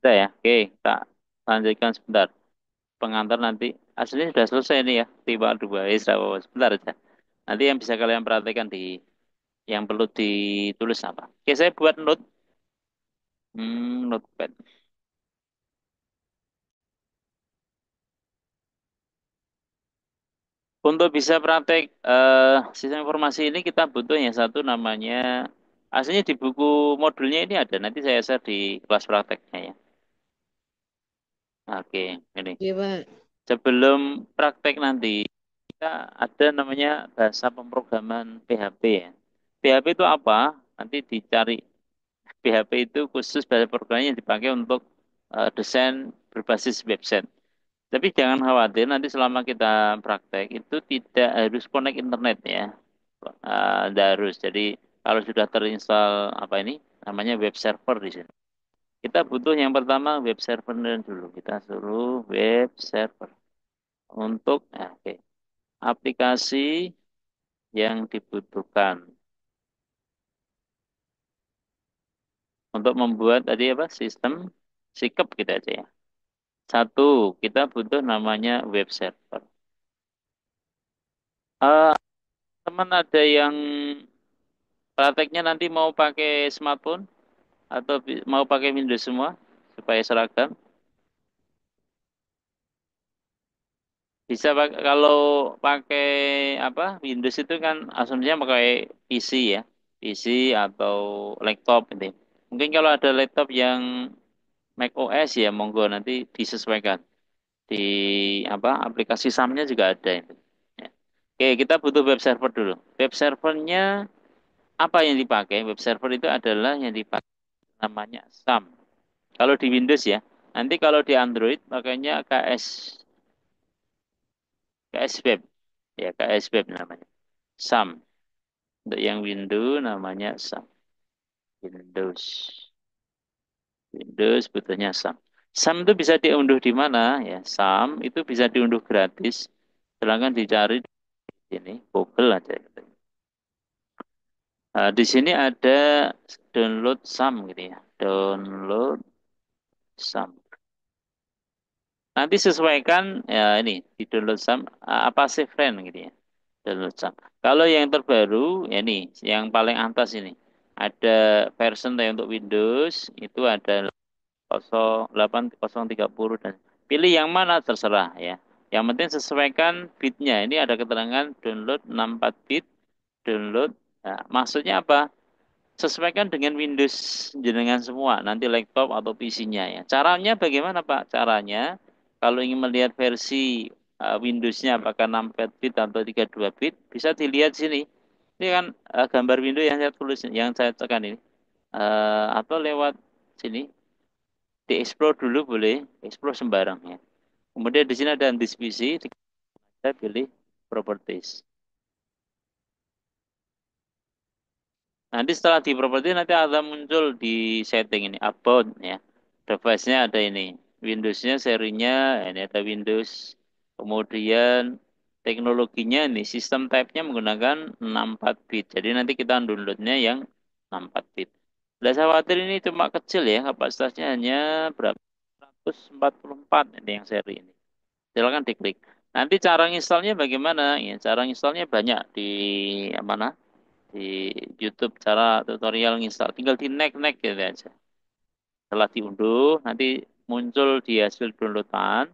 Ada ya. Oke, tak lanjutkan sebentar. Pengantar nanti. Aslinya sudah selesai nih ya. Tiba dua. Sebentar aja. Nanti yang bisa kalian perhatikan di yang perlu ditulis apa. Oke, saya buat note. Notepad. Untuk bisa praktek sistem informasi ini kita butuh yang satu namanya aslinya di buku modulnya ini ada. Nanti saya share di kelas prakteknya ya. Oke, ini. Iya, Pak. Sebelum praktek nanti kita ada namanya bahasa pemrograman PHP ya. PHP itu apa? Nanti dicari. PHP itu khusus bahasa programnya yang dipakai untuk desain berbasis website. Tapi jangan khawatir, nanti selama kita praktek itu tidak harus connect internet ya. Tidak harus. Jadi kalau sudah terinstall apa ini namanya web server di sini. Kita butuh yang pertama web server dulu. Kita suruh web server untuk oke. Aplikasi yang dibutuhkan untuk membuat tadi apa sistem sikep kita aja ya. Satu, kita butuh namanya web server. Eh, teman ada yang prakteknya nanti mau pakai smartphone atau mau pakai Windows semua supaya seragam? Bisa kalau pakai apa Windows itu kan asumsinya pakai PC ya, PC atau laptop gitu. Mungkin kalau ada laptop yang Mac OS ya monggo nanti disesuaikan di apa aplikasi SAM-nya juga ada itu. Ya. Oke, kita butuh web server dulu. Web servernya apa yang dipakai? Web server itu adalah yang dipakai namanya SAM. Kalau di Windows ya, nanti kalau di Android makanya KS Web. Ya, KS Web namanya. SAM. Untuk yang Windows namanya SAM. Windows. Windows betulnya SAM. SAM itu bisa diunduh di mana ya? SAM itu bisa diunduh gratis. Silahkan dicari di sini, Google aja. Gitu. Di sini ada download SAM gitu ya. Download SAM. Nanti sesuaikan ya ini di download SAM apa sih friend gitu ya. Download SAM. Kalau yang terbaru ya ini yang paling atas ini. Ada version untuk Windows itu ada 08030 dan pilih yang mana terserah ya. Yang penting sesuaikan bitnya. Ini ada keterangan download 64 bit, download. Nah, maksudnya apa? Sesuaikan dengan Windows jenengan semua, nanti laptop atau PC-nya ya. Caranya bagaimana Pak? Caranya kalau ingin melihat versi Windows-nya apakah 64 bit atau 32 bit, bisa dilihat sini. Ini kan gambar Windows yang saya tulis, yang saya tekan ini. Atau lewat sini, di explore dulu boleh, explore sembarang ya. Kemudian di sini ada disk PC, kita pilih properties. Nanti setelah di properti nanti ada muncul di setting ini about ya. Device-nya ada ini. Windows-nya serinya ini ada Windows. Kemudian teknologinya ini sistem type-nya menggunakan 64 bit. Jadi nanti kita download-nya yang 64 bit. Tidak usah khawatir ini cuma kecil ya. Kapasitasnya hanya berapa? 144 ini yang seri ini. Silakan diklik. Nanti cara installnya bagaimana? Ya, cara installnya banyak di mana? Di YouTube cara tutorial install. Tinggal di neck gitu aja. Setelah diunduh, nanti muncul di hasil downloadan.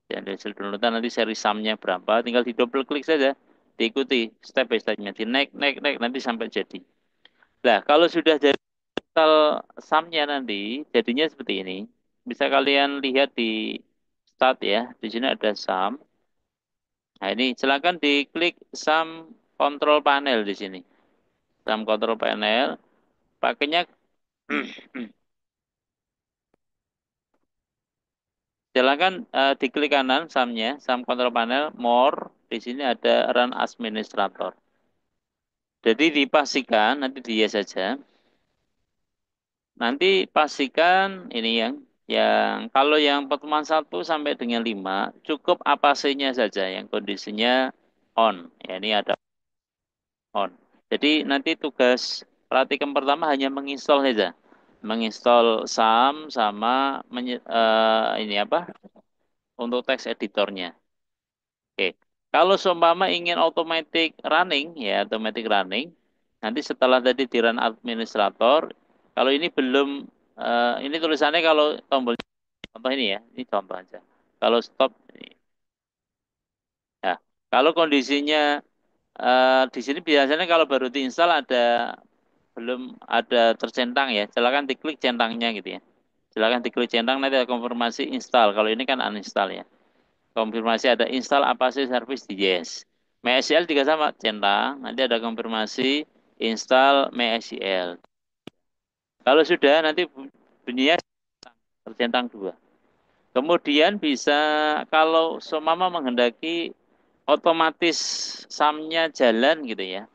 Dan di hasil downloadan nanti seri sumnya berapa. Tinggal di double klik saja. Diikuti step by step-nya. Di neck, nanti sampai jadi. Nah, kalau sudah jadi install sumnya nanti, jadinya seperti ini. Bisa kalian lihat di start ya. Di sini ada sum. Nah, ini silakan diklik sum control panel di sini. Sum control panel. Pakainya silakan diklik kanan sumnya, sum control panel, more. Di sini ada run administrator. Jadi dipastikan nanti dia saja. Nanti pastikan ini yang kalau yang pertemuan 1 sampai dengan 5 cukup apasenya saja yang kondisinya on. Ya, ini ada on. Jadi nanti tugas praktikum pertama hanya menginstal saja. Menginstal SAM sama ini apa? Untuk text editornya. Oke. Kalau seumpama ingin automatic running, ya automatic running, nanti setelah tadi di run administrator, kalau ini belum, ini tulisannya kalau tombol contoh ini ya, ini contoh aja. Kalau stop, ya. Kalau kondisinya di sini biasanya kalau baru diinstal ada belum ada tercentang ya, silakan diklik centangnya gitu ya. Silakan diklik centang nanti ada konfirmasi install. Kalau ini kan uninstall ya. Konfirmasi ada install apa sih service di yes. MySQL juga sama, centang. Nanti ada konfirmasi install MySQL. Kalau sudah nanti bunyinya tercentang 2. Kemudian bisa kalau seumpama menghendaki otomatis SAM-nya jalan gitu ya.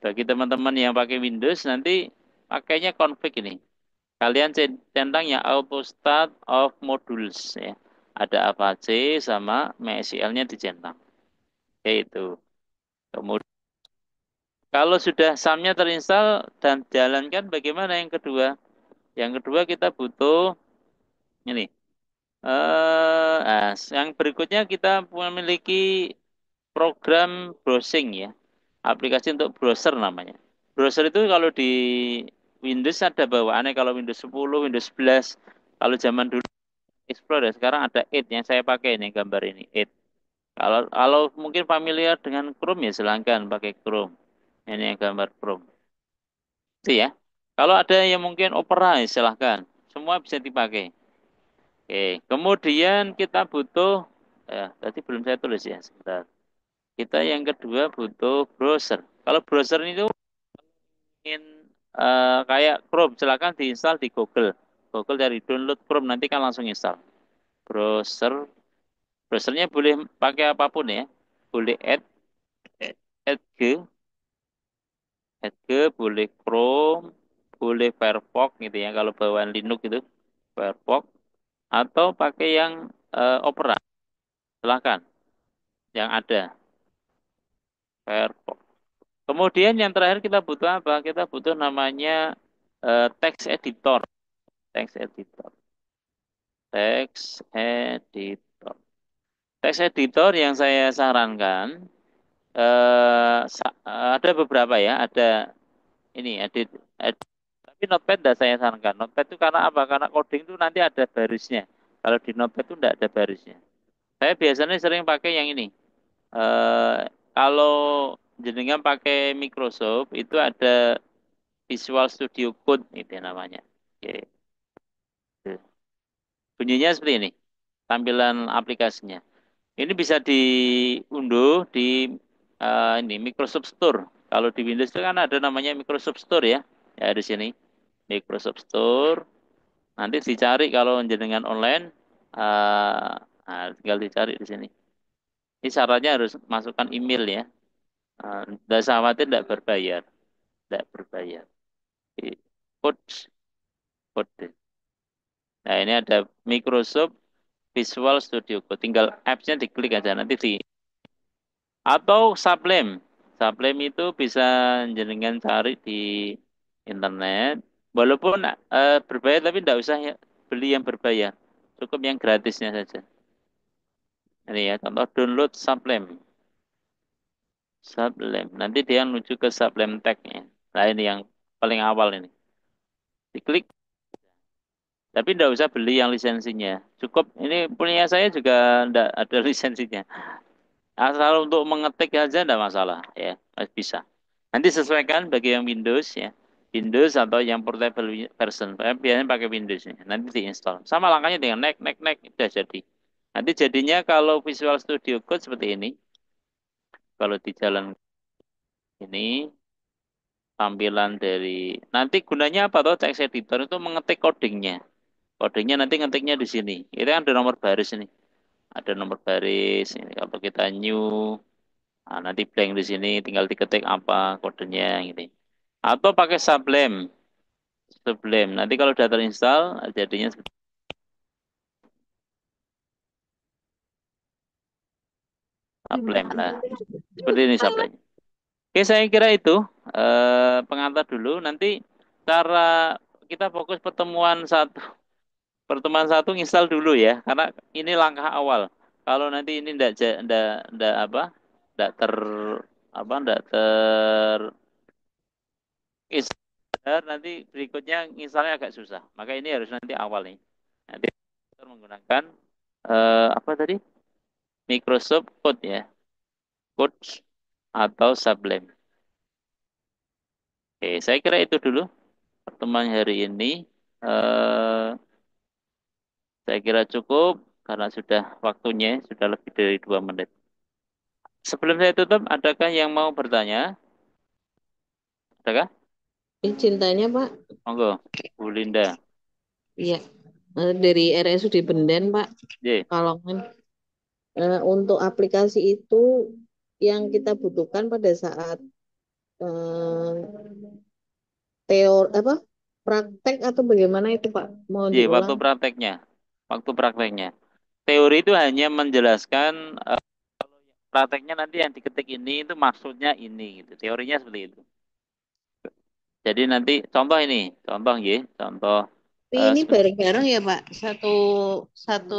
Bagi teman-teman yang pakai Windows nanti pakainya config ini. Kalian centang yang auto start of modules ya. Ada Apache sama MySQL-nya dicentang. Kayak itu. Kemudian kalau sudah SAM-nya terinstall dan jalankan bagaimana yang kedua? Yang kedua kita butuh ini. Yang berikutnya kita memiliki program browsing ya. Aplikasi untuk browser namanya. Browser itu kalau di Windows ada bawaannya, kalau Windows 10, Windows 11. Kalau zaman dulu Explorer, sekarang ada 8 yang saya pakai ini gambar ini 8. Kalau mungkin familiar dengan Chrome ya silahkan pakai Chrome. Ini yang gambar Chrome. Itu ya. Kalau ada yang mungkin Opera ya silahkan. Semua bisa dipakai. Oke, kemudian kita butuh, tadi belum saya tulis ya, sebentar. Kita yang kedua butuh browser. Kalau browser itu ingin kayak Chrome, silakan diinstal di Google. Google dari download Chrome nanti kan langsung install. Browser, browsernya boleh pakai apapun ya. Boleh Edge, boleh Chrome, boleh Firefox gitu ya. Kalau bawaan Linux itu Firefox atau pakai yang Opera, silakan. Yang ada Firefox. Kemudian yang terakhir kita butuh apa? Kita butuh namanya text editor. Text editor. Text editor. Text editor yang saya sarankan ada beberapa ya. Ada ini tapi Notepad tidak saya sarankan. Notepad itu karena apa? Karena coding itu nanti ada barisnya. Kalau di Notepad itu tidak ada barisnya. Saya biasanya sering pakai yang ini. Eh, Kalau jenengan pakai Microsoft itu ada Visual Studio Code itu namanya. Oke. Bunyinya seperti ini, tampilan aplikasinya. Ini bisa diunduh di ini Microsoft Store. Kalau di Windows itu kan ada namanya Microsoft Store ya. Ya di sini Microsoft Store. Nanti dicari kalau jenengan online, tinggal dicari di sini. Ini syaratnya harus masukkan email ya. Tidak usah khawatir, tidak berbayar, tidak berbayar. Oke. Code, code. Nah ini ada Microsoft Visual Studio Code. Tinggal apps-nya diklik aja nanti di atau Sublime. Sublime itu bisa jenengan cari di internet. Walaupun berbayar tapi tidak usah ya, beli yang berbayar. Cukup yang gratisnya saja. Ini ya contoh download Sublime. Sublime. Nanti dia menuju ke Sublime tag-nya. Nah ini yang paling awal ini. Diklik tapi tidak usah beli yang lisensinya. Cukup ini punya saya juga tidak ada lisensinya. Asal untuk mengetik aja tidak masalah ya, bisa. Nanti sesuaikan bagi yang Windows ya. Windows atau yang portable version. Saya biasanya pakai Windows ya. Nanti diinstal. Sama langkahnya dengan next, udah jadi. Nanti jadinya kalau Visual Studio Code seperti ini. Kalau di jalan ini tampilan dari nanti gunanya apa tuh text editor itu mengetik codingnya. Codingnya nanti ngetiknya di sini. Itu kan ada nomor baris ini. Ada nomor baris. Ini kalau kita new nah, nanti blank di sini tinggal diketik apa kodenya gitu. Atau pakai Sublime. Sublime. Nanti kalau sudah terinstall jadinya seperti Sublime lah. Seperti ini Sublime. Oke, saya kira itu pengantar dulu. Nanti cara kita fokus pertemuan satu install dulu ya, karena ini langkah awal. Kalau nanti ini ndak apa, ndak ter apa, ndak ter install, nanti berikutnya installnya agak susah. Maka ini harus nanti awal nih. Nanti kita menggunakan apa tadi? Microsoft Code ya, Code atau Sublime. Oke, saya kira itu dulu pertemuan hari ini. Eh, saya kira cukup karena sudah waktunya sudah lebih dari 2 menit. Sebelum saya tutup, adakah yang mau bertanya? Adakah? Cintanya Pak, Monggo, Bu Linda. iya. dari RSUD Benden, Pak. Ye, Kalau untuk aplikasi itu yang kita butuhkan pada saat eh, teori apa praktek atau bagaimana itu Pak? Mau ye, waktu diulang? prakteknya. Waktu prakteknya. Teori itu hanya menjelaskan prakteknya nanti yang diketik ini itu maksudnya ini gitu. Teorinya seperti itu. Jadi nanti contoh ini, contoh ya, contoh Tapi ini bareng-bareng ya Pak, satu satu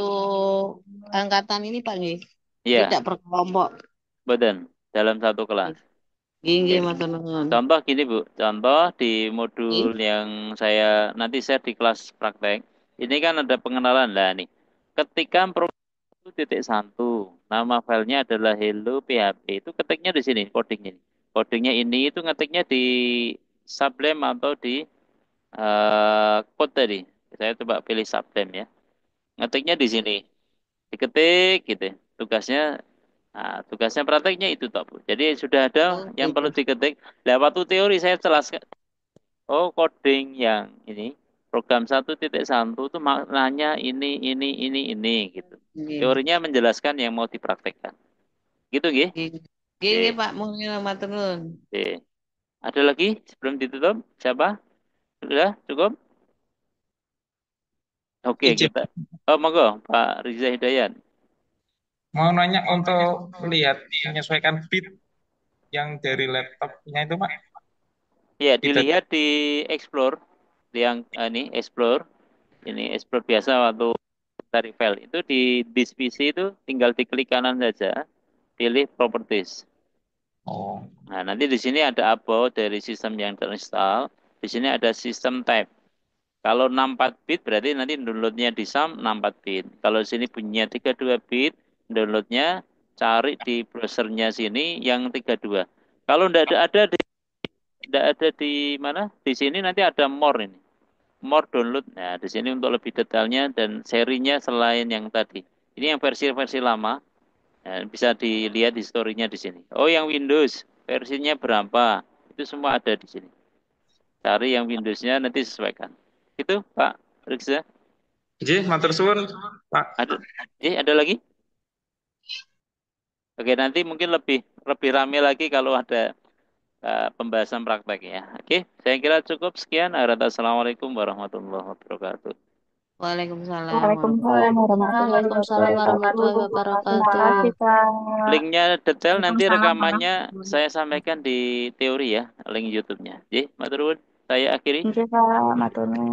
angkatan ini Pak nggih. ya, Tidak per kelompok. badan dalam satu kelas. Nggih Oke. nggih matur nuwun. Contoh gini Bu, contoh di modul Nggih. yang saya nanti saya di kelas praktek, ini kan ada pengenalan lah nih. Ketika program itu titik satu, nama filenya adalah hello PHP, itu ketiknya di sini codingnya. Codingnya ini itu ngetiknya di Sublime atau di code tadi. Saya coba pilih Sublime ya. Ngetiknya di sini, diketik gitu. Tugasnya tugasnya prakteknya itu toh Bu. Jadi sudah ada Oh yang perlu gitu. diketik. Lewat waktu teori saya jelaskan, oh coding yang ini program 1.1 itu maknanya ini gitu. Nggih. Teorinya menjelaskan yang mau dipraktekkan. Gitu nggih? Nggih. Nggih nggih Oke. Pak, mungkin matur nuwun. Oke. Ada lagi sebelum ditutup? Siapa? Sudah cukup? Oke, Izin, kita. Oh, monggo, Pak Riza Hidayat. mau nanya untuk lihat menyesuaikan bit yang dari laptopnya itu, Pak. Ya, Tidak. dilihat di Explore yang ini Explore. Ini Explore biasa waktu cari file itu di disk PC itu tinggal diklik kanan saja, pilih Properties. Oh, Nah, nanti di sini ada about dari sistem yang terinstall. Di sini ada System Type. Kalau 64 bit berarti nanti downloadnya di SAM 64 bit. Kalau di sini bunyinya 32 bit, downloadnya cari di browsernya sini yang 32. Kalau tidak ada di mana? Di sini nanti ada more ini. More download. Nah, di sini untuk lebih detailnya dan serinya selain yang tadi. Ini yang versi-versi lama. Nah, bisa dilihat historinya di sini. Oh, yang Windows versinya berapa? Itu semua ada di sini. Cari yang Windowsnya nanti sesuaikan. Itu Pak Riksa. J, matur suwun, Pak. Ada, ada lagi? Oke, nanti mungkin lebih lebih ramai lagi kalau ada pembahasan praktek ya. Oke, saya kira cukup sekian. Assalamualaikum warahmatullahi wabarakatuh. Waalaikumsalam Waalaikumsalam warahmatullahi wabarakatuh. warahmatullahi Waalaikumsalam wabarakatuh. warahmatullahi Terima wabarakatuh. kasih, Kak. Linknya detail nanti Waalaikumsalam rekamannya warahmatullahi saya wabarakatuh. sampaikan di teori ya, link YouTube-nya. Jadi, matur nuwun. Saya akhiri. Oke, Kak. Matur nuwun.